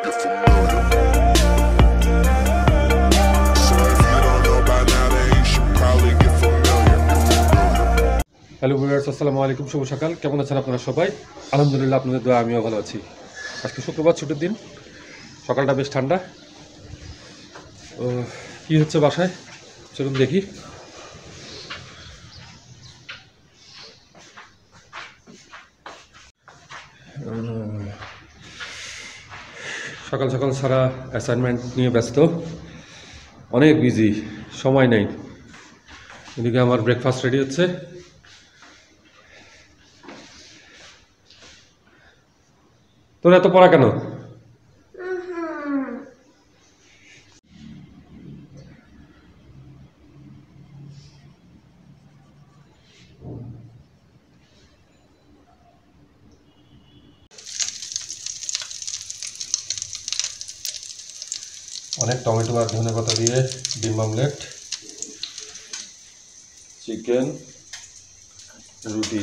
get familiar. So if you don't know by now, then you should probably get familiar. Hello viewers, আসসালামু আলাইকুম। শুভ সকাল। কেমন আছেন আপনারা সবাই? আলহামদুলিল্লাহ, আপনাদের দোয়া আমিও ভালো আছি। আজকে শুক্রবার, ছুটির দিন। সকালটা বেশ ঠান্ডা। কি হচ্ছে বাসায় চলুন দেখি। সকাল সকাল সারা অ্যাসাইনমেন্ট নিয়ে ব্যস্ত, অনেক বিজি, সময় নেই। এদিকে আমার ব্রেকফাস্ট রেডি হচ্ছে। তোর এত পড়া কেন? অনেক টমেটো আর ধনেপাতা দিয়ে ডিম অমলেট, চিকেন, রুটি।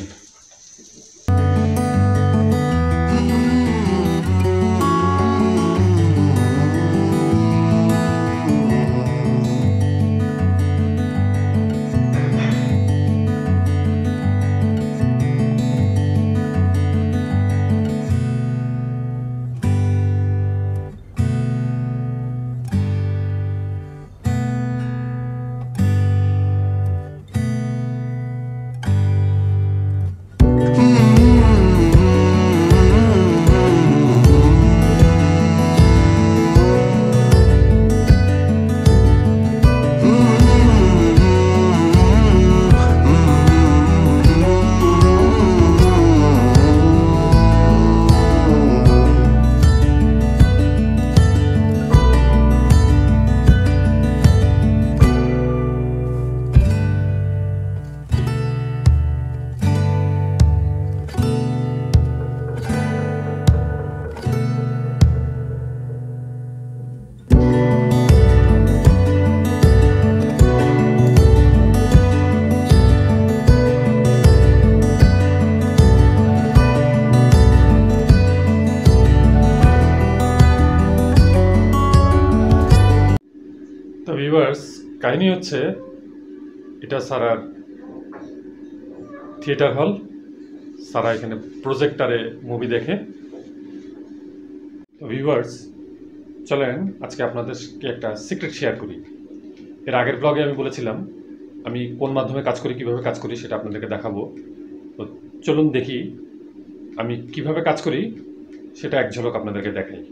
তো ভিউয়ার্স, কাহিনী হচ্ছে, এটা সারার থিয়েটার হল। সারা এখানে প্রজেক্টারে মুভি দেখে। তো ভিউয়ার্স, চলেন আজকে আপনাদেরকে একটা সিক্রেট শেয়ার করি। এর আগের ব্লগে আমি বলেছিলাম আমি কোন মাধ্যমে কাজ করি, কিভাবে কাজ করি সেটা আপনাদেরকে দেখাবো। তো চলুন দেখি আমি কিভাবে কাজ করি, সেটা এক ঝলক আপনাদেরকে দেখাই।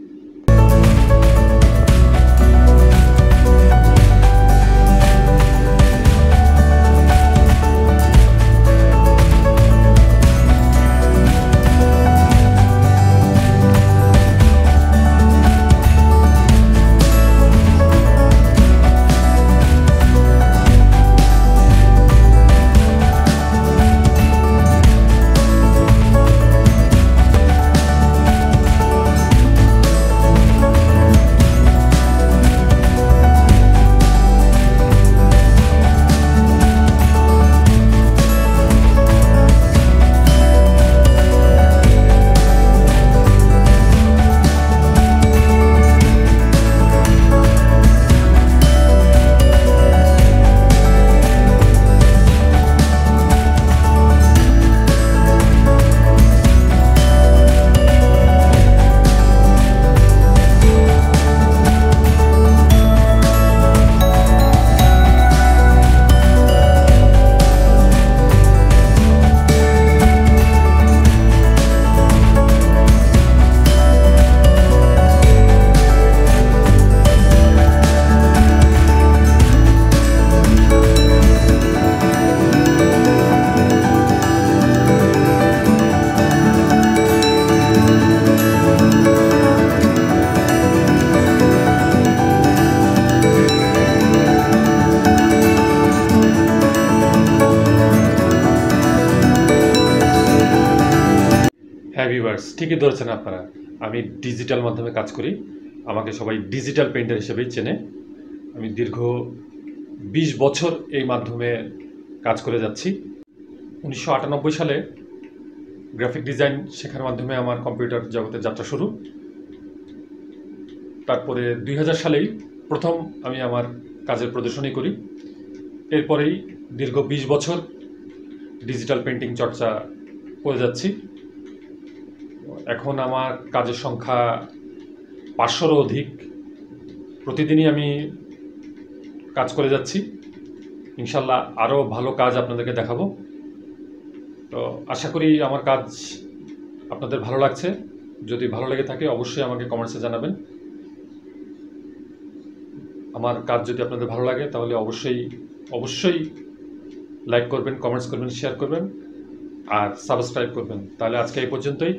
হ্যাঁ ভিউয়ার্স, ঠিকই ধরেছেন আপনারা। আমি ডিজিটাল মাধ্যমে কাজ করি। আমাকে সবাই ডিজিটাল পেইন্টার হিসেবেই চেনে। আমি দীর্ঘ 20 বছর এই মাধ্যমে কাজ করে যাচ্ছি। 1998 সালে গ্রাফিক ডিজাইন শেখার মাধ্যমে আমার কম্পিউটার জগতের যাত্রা শুরু। তারপরে 2000 সালেই প্রথম আমি আমার কাজের প্রদর্শনী করি। এরপরেই দীর্ঘ 20 বছর ডিজিটাল পেন্টিং চর্চা করে যাচ্ছি। এখন আমার কাজের সংখ্যা 500-রও অধিক। প্রতিদিনই আমি কাজ করে যাচ্ছি। ইনশাল্লাহ আরও ভালো কাজ আপনাদেরকে দেখাবো। তো আশা করি আমার কাজ আপনাদের ভালো লাগছে। যদি ভালো লেগে থাকে অবশ্যই আমাকে কমেন্টসে জানাবেন। আমার কাজ যদি আপনাদের ভালো লাগে তাহলে অবশ্যই লাইক করবেন, কমেন্টস করবেন, শেয়ার করবেন আর সাবস্ক্রাইব করবেন। তাহলে আজকে এই পর্যন্তই।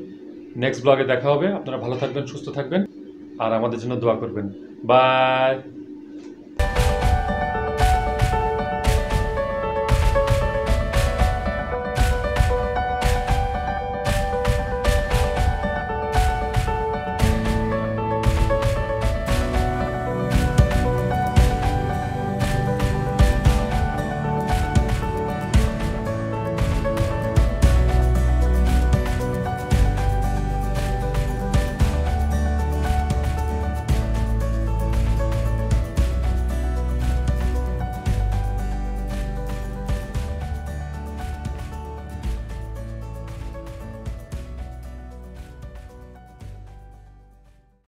নেক্সট ব্লগে দেখা হবে। আপনারা ভালো থাকবেন, সুস্থ থাকবেন আর আমাদের জন্য দোয়া করবেন। বাই।